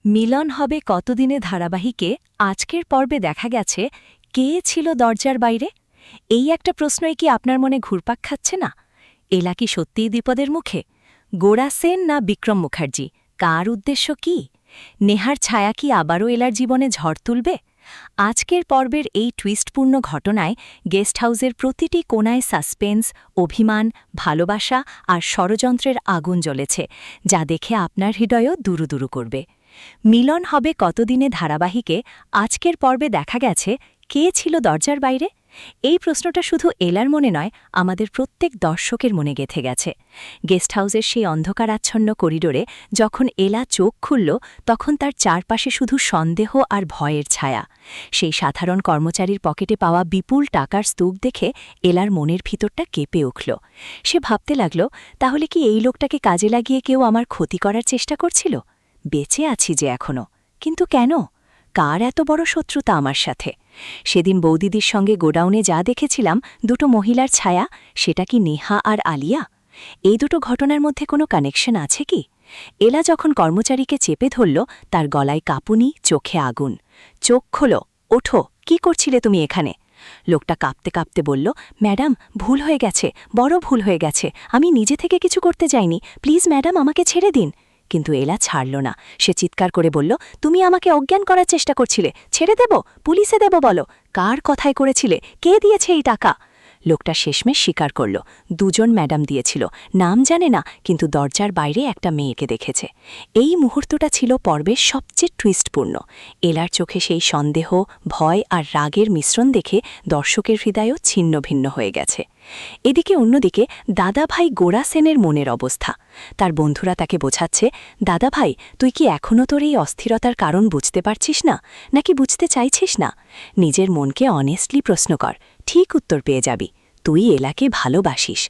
মিলন হবে কতদিনে ধারাবাহিকে আজকের পর্বে দেখা গেছে কে ছিল দরজার বাইরে। এই একটা প্রশ্নই কি আপনার মনে ঘুরপাক খাচ্ছে না? এলা কি সত্যিই বিপদের মুখে? গোড়া সেন না বিক্রম মুখার্জি? কার উদ্দেশ্য কি? নেহার ছায়া কি আবারও এলার জীবনে ঝড় তুলবে? আজকের পর্বের এই টুইস্টপূর্ণ ঘটনায় গেস্ট হাউসের প্রতিটি কোণায় সাসপেন্স, অভিমান, ভালোবাসা আর ষড়যন্ত্রের আগুন জ্বলেছে, যা দেখে আপনার হৃদয়ও দুরুদুরু করবে। মিলন হবে কতদিনে ধারাবাহিকে আজকের পর্বে দেখা গেছে কে ছিল দরজার বাইরে। এই প্রশ্নটা শুধু এলার মনে নয়, আমাদের প্রত্যেক দর্শকের মনে গেঁথে গেছে। গেস্ট হাউসের সেই অন্ধকারাচ্ছন্ন করিডোরে যখন এলা চোখ খুলল, তখন তার চারপাশে শুধু সন্দেহ আর ভয়ের ছায়া। সেই সাধারণ কর্মচারীর পকেটে পাওয়া বিপুল টাকার স্তূপ দেখে এলার মনের ভিতরটা কেঁপে উঠল। সে ভাবতে লাগল, তাহলে কি এই লোকটাকে কাজে লাগিয়ে কেউ আমার ক্ষতি করার চেষ্টা করছিল? বেঁচে আছি যে এখনো, কিন্তু কেন? কার এত বড় শত্রুতা আমার সাথে? সেদিন বৌদিদির সঙ্গে গোডাউনে যা দেখেছিলাম, দুটো মহিলার ছায়া, সেটা কি নেহা আর আলিয়া? এই দুটো ঘটনার মধ্যে কোনো কানেকশন আছে কি? এলা যখন কর্মচারীকে চেপে ধরল, তার গলায় কাঁপুনি, চোখে আগুন। চোখ খোলো, ওঠো, কি করছিলে তুমি এখানে? লোকটা কাঁপতে কাঁপতে বলল, ম্যাডাম, ভুল হয়ে গেছে, বড় ভুল হয়ে গেছে, আমি নিজে থেকে কিছু করতে যাইনি, প্লিজ ম্যাডাম, আমাকে ছেড়ে দিন। কিন্তু এলা ছাড়ল না। সে চিৎকার করে বলল, তুমি আমাকে অজ্ঞান করার চেষ্টা করছিলে, ছেড়ে দেব, পুলিশে দেব, বলো কার কথায় করেছিলে, কে দিয়েছে এই টাকা? লোকটা শেষমেশ স্বীকার করল, দুজন ম্যাডাম দিয়েছিল, নাম জানে না, কিন্তু দরজার বাইরে একটা মেয়েকে দেখেছে। এই মুহূর্তটা ছিল পর্বের সবচেয়ে টুইস্টপূর্ণ। এলার চোখে সেই সন্দেহ, ভয় আর রাগের মিশ্রণ দেখে দর্শকের হৃদয়ও ছিন্ন ভিন্ন হয়ে গেছে। এদিকে অন্যদিকে দাদাভাই গোড়া সেনের মনের অবস্থা। তার বন্ধুরা তাকে বোঝাচ্ছে, দাদাভাই, তুই কি এখনও তোর এই অস্থিরতার কারণ বুঝতে পারছিস না, নাকি বুঝতে চাইছিস না? নিজের মনকে অনেস্টলি প্রশ্ন কর, ঠিক উত্তর পেয়ে যাবি। তুই এলাকে ভালোবাসিস।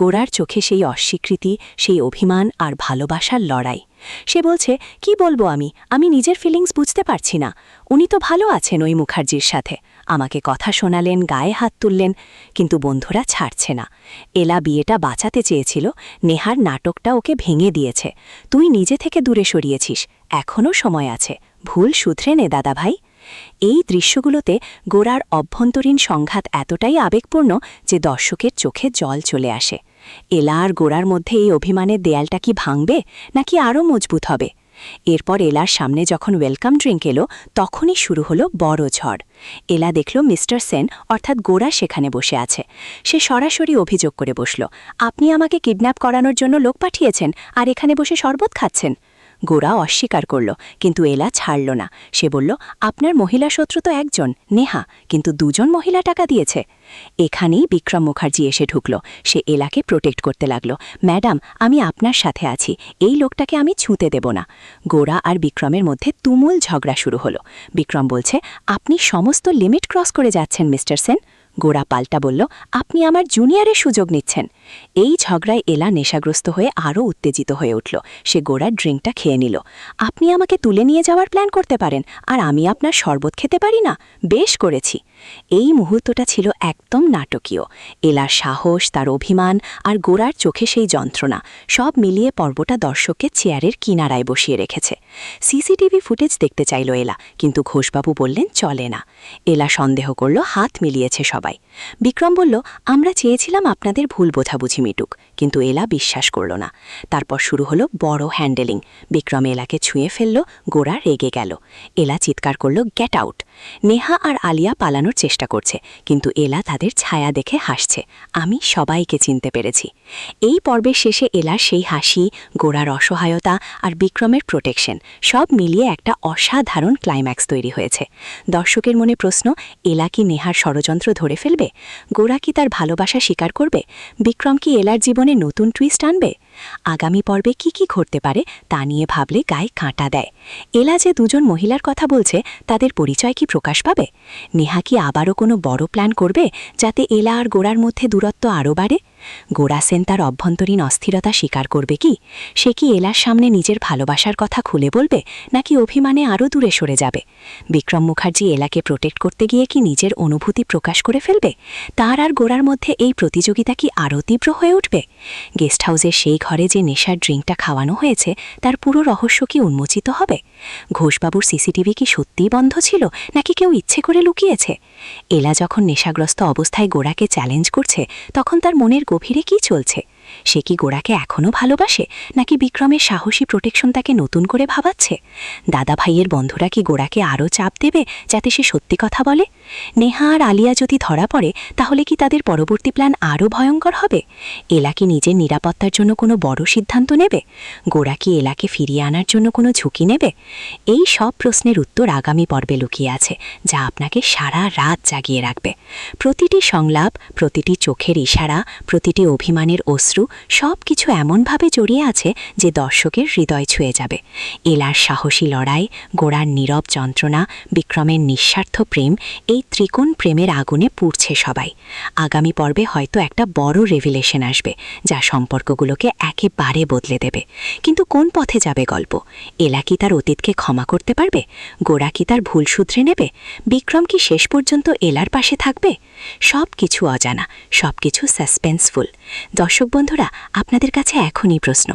গোড়ার চোখে সেই অস্বীকৃতি, সেই অভিমান আর ভালোবাসার লড়াই। সে বলছে, কি বলবো আমি নিজের ফিলিংস বুঝতে পারছি না। উনি তো ভালো আছেন ওই মুখার্জির সাথে, আমাকে কথা শোনালেন, গায়ে হাত তুললেন, কিন্তু বন্ধুরা ছাড়ছে না। এলা বিয়েটা বাঁচাতে চেয়েছিল, নেহার নাটকটা ওকে ভেঙে দিয়েছে। তুই নিজে থেকে দূরে সরিয়েছিস, এখনও সময় আছে, ভুল শুধরে নে দাদাভাই। এই দৃশ্যগুলোতে গোড়ার অভ্যন্তরীণ সংঘাত এতটাই আবেগপূর্ণ যে দর্শকের চোখে জল চলে আসে। এলা আর গোড়ার মধ্যে এই অভিমানের দেয়ালটা কি ভাঙবে, নাকি আরও মজবুত হবে? এরপর এলার সামনে যখন ওয়েলকাম ড্রিঙ্ক এলো, তখনই শুরু হলো বড় ঝড়। এলা দেখল মিস্টার সেন অর্থাৎ গোড়া সেখানে বসে আছে। সে সরাসরি অভিযোগ করে বসল, আপনি আমাকে কিডন্যাপ করানোর জন্য লোক পাঠিয়েছেন, আর এখানে বসে শরবত খাচ্ছেন। গোড়া অস্বীকার করল, কিন্তু এলা ছাড়ল না। সে বলল, আপনার মহিলা শত্রু তো একজন, নেহা, কিন্তু দুজন মহিলা টাকা দিয়েছে। এখানেই বিক্রম মুখার্জি এসে ঢুকল। সে এলাকে প্রোটেক্ট করতে লাগল, ম্যাডাম, আমি আপনার সাথে আছি, এই লোকটাকে আমি ছুঁতে দেব না। গোড়া আর বিক্রমের মধ্যে তুমুল ঝগড়া শুরু হলো। বিক্রম বলছে, আপনি সমস্ত লিমিট ক্রস করে যাচ্ছেন মিস্টার সেন। গোড়া পাল্টা বলল, আপনি আমার জুনিয়রের সুযোগ নিচ্ছেন। এই ঝগড়ায় এলা নেশাগ্রস্ত হয়ে আরও উত্তেজিত হয়ে উঠল। সে গোড়ার ড্রিঙ্কটা খেয়ে নিল। আপনি আমাকে তুলে নিয়ে যাওয়ার প্ল্যান করতে পারেন, আর আমি আপনার শরবত খেতে পারি না? বেশ করেছি। এই মুহূর্তটা ছিল একদম নাটকীয়। এলার সাহস, তার অভিমান আর গোড়ার চোখে সেই যন্ত্রণা, সব মিলিয়ে পর্বটা দর্শককে চেয়ারের কিনারায় বসিয়ে রেখেছে। সিসিটিভি ফুটেজ দেখতে চাইল এলা, কিন্তু ঘোষবাবু বললেন চলে না। এলা সন্দেহ করল, হাত মিলিয়েছে সবাই। বিক্রম বলল, আমরা চেয়েছিলাম আপনাদের ভুল বোঝাবুঝি মিটুক, কিন্তু এলা বিশ্বাস করল না। তারপর শুরু হলো বড় হ্যান্ডেলিং। বিক্রম এলাকে ছুঁয়ে ফেলল, গোড়া রেগে গেল। এলা চিৎকার করল, গেট আউট। নেহা আর আলিয়া পালানোর চেষ্টা করছে, কিন্তু এলা তাদের ছায়া দেখে হাসছে, আমি সবাইকে চিনতে পেরেছি। এই পর্বের শেষে এলার সেই হাসি, গোড়ার অসহায়তা আর বিক্রমের প্রোটেকশন, সব মিলিয়ে একটা অসাধারণ ক্লাইম্যাক্স তৈরি হয়েছে। দর্শকের মনে প্রশ্ন, এলা কি নেহার ষড়যন্ত্র ধরে ফেলবে? গোড়া কি তার ভালোবাসা স্বীকার করবে? বিক্রম কি এলার জীবনে নতুন টুইস্ট আনবে? আগামী পর্বে কি কি ঘটতে পারে তা নিয়ে ভাবলে গায়ে কাঁটা দেয়। এলা যে দুজন মহিলার কথা বলছে, তাদের পরিচয় কি প্রকাশ পাবে? নেহা কি আবারও কোনো বড় প্ল্যান করবে, যাতে এলা আর গোড়ার মধ্যে দূরত্ব আরও বাড়ে? গোরা সেন তার অভ্যন্তরীণ অস্থিরতা স্বীকার করবে কি? সে কি এলার সামনে নিজের ভালোবাসার কথা খুলে বলবে, নাকি অভিমানে আরও দূরে সরে যাবে? বিক্রম মুখার্জি এলাকে প্রোটেক্ট করতে গিয়ে কি নিজের অনুভূতি প্রকাশ করে ফেলবে? তার আর গোরার মধ্যে এই প্রতিযোগিতা কি আরও তীব্র হয়ে উঠবে? গেস্ট হাউসের সেই ঘরে যে নেশার ড্রিঙ্কটা খাওয়ানো হয়েছে তার পুরো রহস্য কি উন্মোচিত হবে? ঘোষবাবুর সিসিটিভি কি সত্যিই বন্ধ ছিল, নাকি কেউ ইচ্ছে করে লুকিয়েছে? এলা যখন নেশাগ্রস্ত অবস্থায় গোরাকে চ্যালেঞ্জ করছে, তখন তার মনের গভীরে কি চলছে? সে কি গোরাকে এখনও ভালোবাসে, নাকি বিক্রমের সাহসী প্রোটেকশন তাকে নতুন করে ভাবাচ্ছে? দাদা ভাইয়ের বন্ধুরা কি গোরাকে আরও চাপ দেবে যাতে সে সত্যি কথা বলে? নেহা আর আলিয়া যদি ধরা পড়ে, তাহলে কি তাদের পরবর্তী প্ল্যান আরও ভয়ঙ্কর হবে? এলা কি নিজের নিরাপত্তার জন্য কোনো বড় সিদ্ধান্ত নেবে? গোরা কি এলাকে ফিরিয়ে আনার জন্য কোনো ঝুঁকি নেবে? এই সব প্রশ্নের উত্তর আগামী পর্বে লুকিয়ে আছে, যা আপনাকে সারা রাত জাগিয়ে রাখবে। প্রতিটি সংলাপ, প্রতিটি চোখের ইশারা, প্রতিটি অভিমানের অশ্রু, সব কিছু এমনভাবে জড়িয়ে আছে যে দর্শকের হৃদয় ছুঁয়ে যাবে। এলার সাহসী লড়াই, গোরার নীরব যন্ত্রণা, বিক্রমের নিঃস্বার্থ প্রেম, এই ত্রিকোণ প্রেমের আগুনে পুড়ছে সবাই। আগামী পর্বে হয়তো একটা বড় রেভিলেশন আসবে, যা সম্পর্কগুলোকে একেবারে বদলে দেবে। কিন্তু কোন পথে যাবে গল্প? এলা কি তার অতীতকে ক্ষমা করতে পারবে? গোরা কি তার ভুল শুধরে নেবে? বিক্রম কি শেষ পর্যন্ত এলার পাশে থাকবে? সব কিছু অজানা, সব কিছু সাসপেন্সফুল। দর্শক বন্ধুরা, আপনাদের কাছে এখনই প্রশ্ন,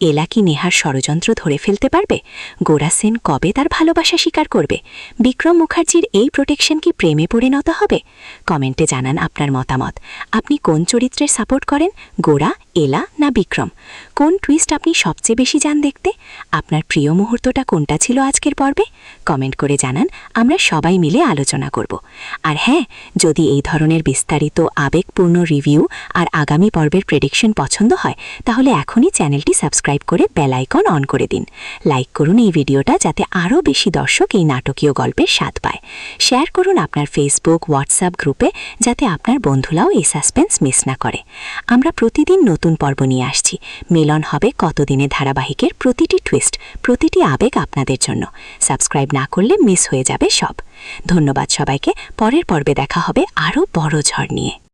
এলা কি নেহার ষড়যন্ত্র ধরে ফেলতে পারবে? গোরা সেন কবে তার ভালোবাসা স্বীকার করবে? বিক্রম মুখার্জির এই প্রোটেকশন কি প্রেমে পরিণত হবে? কমেন্টে জানান আপনার মতামত। আপনি কোন চরিত্রের সাপোর্ট করেন, গোরা, এলা না বিক্রম? কোন টুইস্ট আপনি সবচেয়ে বেশি চান দেখতে? আপনার প্রিয় মুহূর্তটা কোনটা ছিল আজকের পর্বে? কমেন্ট করে জানান, আমরা সবাই মিলে আলোচনা করব। আর হ্যাঁ, যদি এই ধরনের বিস্তারিত আবেগপূর্ণ রিভিউ আর আগামী পর্বের প্রেডিকশন পছন্দ হয়, তাহলে এখনই চ্যানেলটি সাবস্ক্রাইব করে বেল আইকন অন করে দিন। লাইক করুন এই ভিডিওটা, যাতে আরও বেশি দর্শক এই নাটকীয় গল্পের স্বাদ পায়। শেয়ার করুন আপনার ফেসবুক, হোয়াটসঅ্যাপ গ্রুপে, যাতে আপনার বন্ধুরাও এই সাসপেন্স মিস না করে। আমরা প্রতিদিন নতুন পর্ব নিয়ে আসছি। মিলন হবে কতদিনে ধারাবাহিকের প্রতিটি টুইস্ট, প্রতিটি আবেগ আপনাদের জন্য। সাবস্ক্রাইব না করলে মিস হয়ে যাবে সব। ধন্যবাদ সবাইকে। পরের পর্বে দেখা হবে আরও বড় ঝড় নিয়ে।